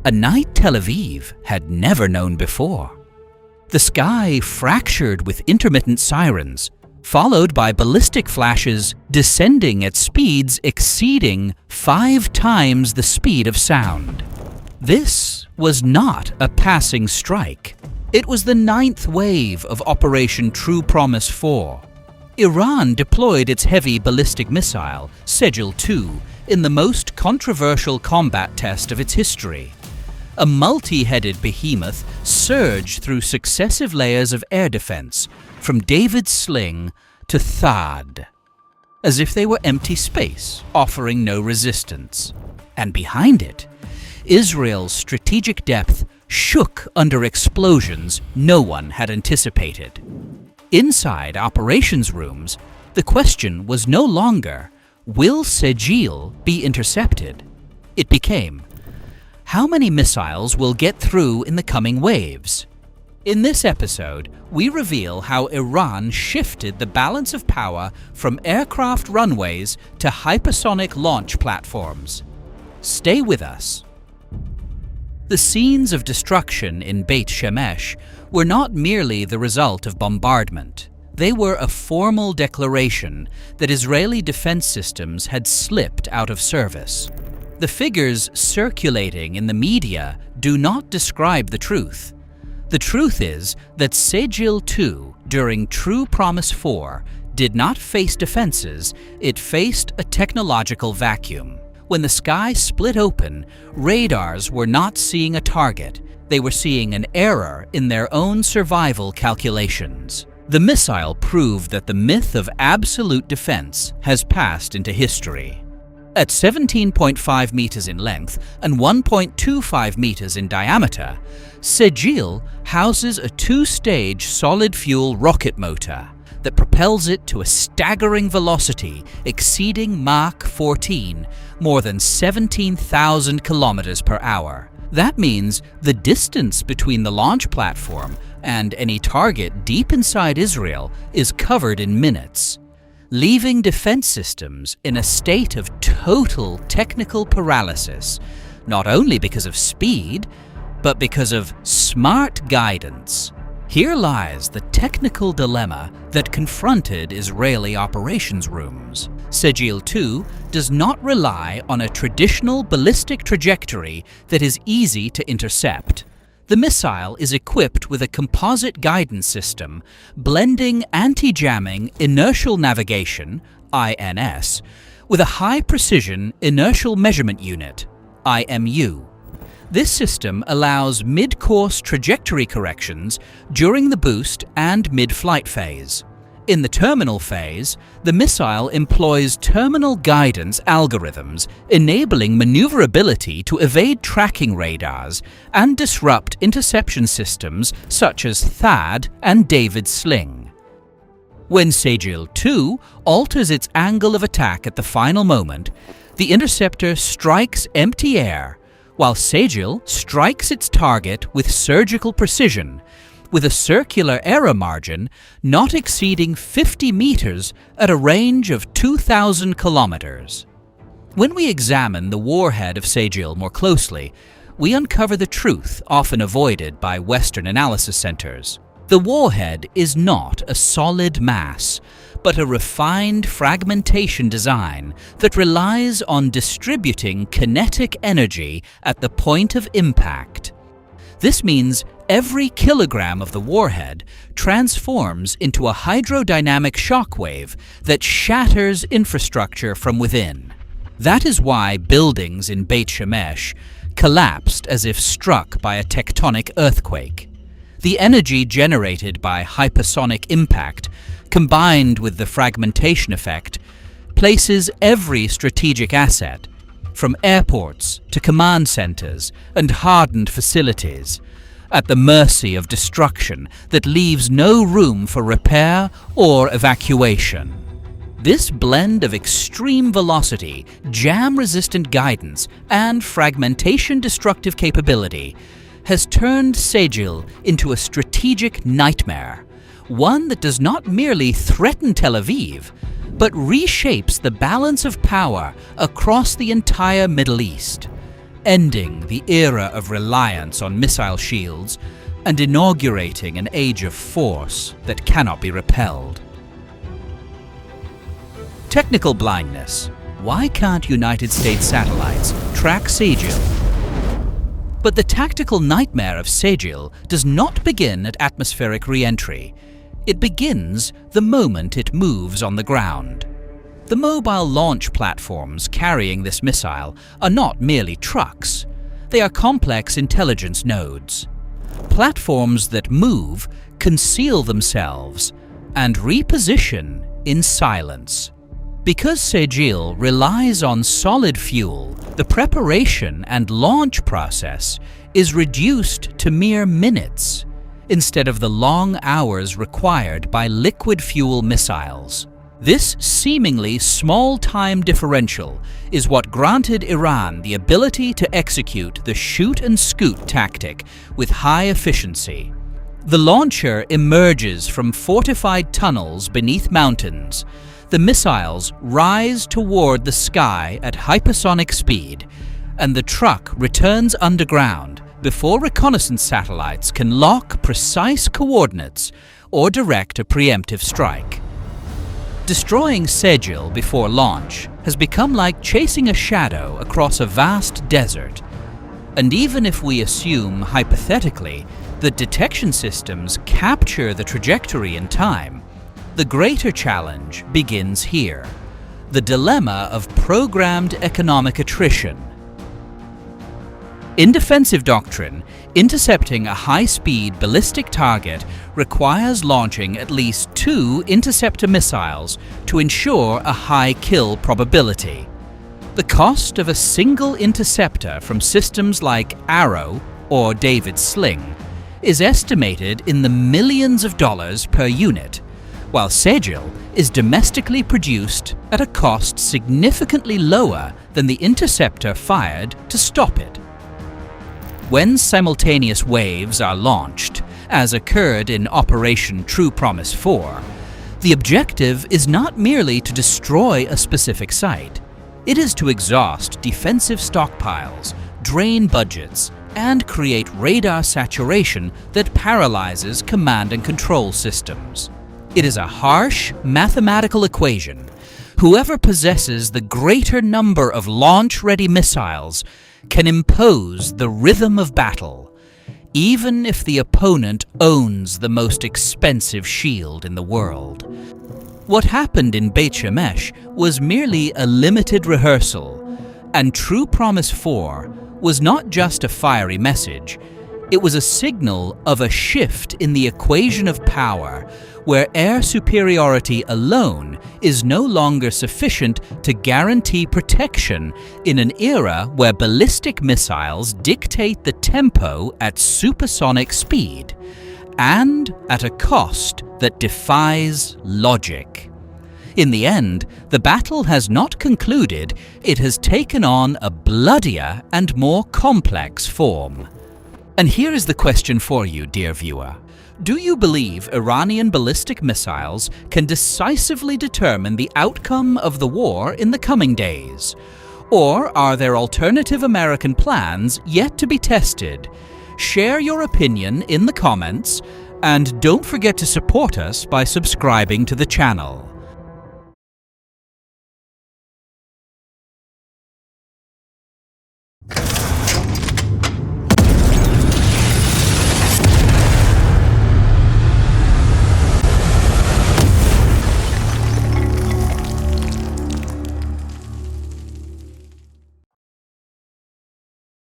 a night Tel Aviv had never known before. The sky fractured with intermittent sirens, followed by ballistic flashes descending at speeds exceeding 5 times the speed of sound. This was not a passing strike. It was the 9th wave of Operation True Promise 4. Iran deployed its heavy ballistic missile, Sejil-2, in the most controversial combat test of its history. A multi-headed behemoth surged through successive layers of air defense, from David's sling to THAAD, as if they were empty space, offering no resistance. And behind it, Israel's strategic depth shook under explosions no one had anticipated. Inside operations rooms, the question was no longer, will Sejil be intercepted? It became, how many missiles will get through in the coming waves? In this episode, we reveal how Iran shifted the balance of power from aircraft runways to hypersonic launch platforms. Stay with us. The scenes of destruction in Beit Shemesh were not merely the result of bombardment. They were a formal declaration that Israeli defense systems had slipped out of service. The figures circulating in the media do not describe the truth. The truth is that Sejil-2, during True Promise 4, did not face defenses, it faced a technological vacuum. When the sky split open, radars were not seeing a target. They were seeing an error in their own survival calculations. The missile proved that the myth of absolute defense has passed into history. At 17.5 meters in length and 1.25 meters in diameter, Sejil houses a 2-stage solid-fuel rocket motor that propels it to a staggering velocity exceeding Mach 14, more than 17,000 kilometers per hour. That means the distance between the launch platform and any target deep inside Israel is covered in minutes, leaving defense systems in a state of total technical paralysis, not only because of speed, but because of smart guidance. Here lies the technical dilemma that confronted Israeli operations rooms. Sejil-2 does not rely on a traditional ballistic trajectory that is easy to intercept. The missile is equipped with a composite guidance system, blending anti-jamming inertial navigation, INS, with a high-precision inertial measurement unit, IMU. This system allows mid-course trajectory corrections during the boost and mid-flight phase. In the terminal phase, the missile employs terminal guidance algorithms, enabling maneuverability to evade tracking radars and disrupt interception systems such as THAAD and David's sling. When Sejil-2 alters its angle of attack at the final moment, the interceptor strikes empty air, while Sejil strikes its target with surgical precision, with a circular error margin not exceeding 50 meters at a range of 2,000 kilometers. When we examine the warhead of Sejil more closely, we uncover the truth often avoided by Western analysis centers. The warhead is not a solid mass, but a refined fragmentation design that relies on distributing kinetic energy at the point of impact. This means every kilogram of the warhead transforms into a hydrodynamic shockwave that shatters infrastructure from within. That is why buildings in Beit Shemesh collapsed as if struck by a tectonic earthquake. The energy generated by hypersonic impact, combined with the fragmentation effect, places every strategic asset, from airports to command centers and hardened facilities, at the mercy of destruction that leaves no room for repair or evacuation. This blend of extreme velocity, jam-resistant guidance, and fragmentation-destructive capability has turned Sejil into a strategic nightmare, one that does not merely threaten Tel Aviv, but reshapes the balance of power across the entire Middle East. ending the era of reliance on missile shields and inaugurating an age of force that cannot be repelled. Technical blindness. Why can't United States satellites track Sagil? But the tactical nightmare of Sagil does not begin at atmospheric re-entry. It begins the moment it moves on the ground. The mobile launch platforms carrying this missile are not merely trucks. They are complex intelligence nodes. Platforms that move, conceal themselves, and reposition in silence. Because Sagil relies on solid fuel, the preparation and launch process is reduced to mere minutes, instead of the long hours required by liquid fuel missiles. This seemingly small time differential is what granted Iran the ability to execute the shoot-and-scoot tactic with high efficiency. The launcher emerges from fortified tunnels beneath mountains. The missiles rise toward the sky at hypersonic speed, and the truck returns underground before reconnaissance satellites can lock precise coordinates or direct a preemptive strike. Destroying Sagil before launch has become like chasing a shadow across a vast desert. And even if we assume, hypothetically, that detection systems capture the trajectory in time, the greater challenge begins here: the dilemma of programmed economic attrition. In defensive doctrine, intercepting a high-speed ballistic target requires launching at least 2 interceptor missiles to ensure a high kill probability. The cost of a single interceptor from systems like Arrow or David's Sling is estimated in the millions of dollars per unit, while Sagil is domestically produced at a cost significantly lower than the interceptor fired to stop it. When simultaneous waves are launched, as occurred in Operation True Promise 4, the objective is not merely to destroy a specific site. It is to exhaust defensive stockpiles, drain budgets, and create radar saturation that paralyzes command and control systems. It is a harsh mathematical equation. Whoever possesses the greater number of launch-ready missiles can impose the rhythm of battle, even if the opponent owns the most expensive shield in the world. What happened in Beit Shemesh was merely a limited rehearsal, and True Promise 4 was not just a fiery message. It was a signal of a shift in the equation of power, where air superiority alone is no longer sufficient to guarantee protection in an era where ballistic missiles dictate the tempo at supersonic speed, and at a cost that defies logic. In the end, the battle has not concluded. It has taken on a bloodier and more complex form. And here is the question for you, dear viewer. Do you believe Iranian ballistic missiles can decisively determine the outcome of the war in the coming days? Or are there alternative American plans yet to be tested? Share your opinion in the comments, and don't forget to support us by subscribing to the channel.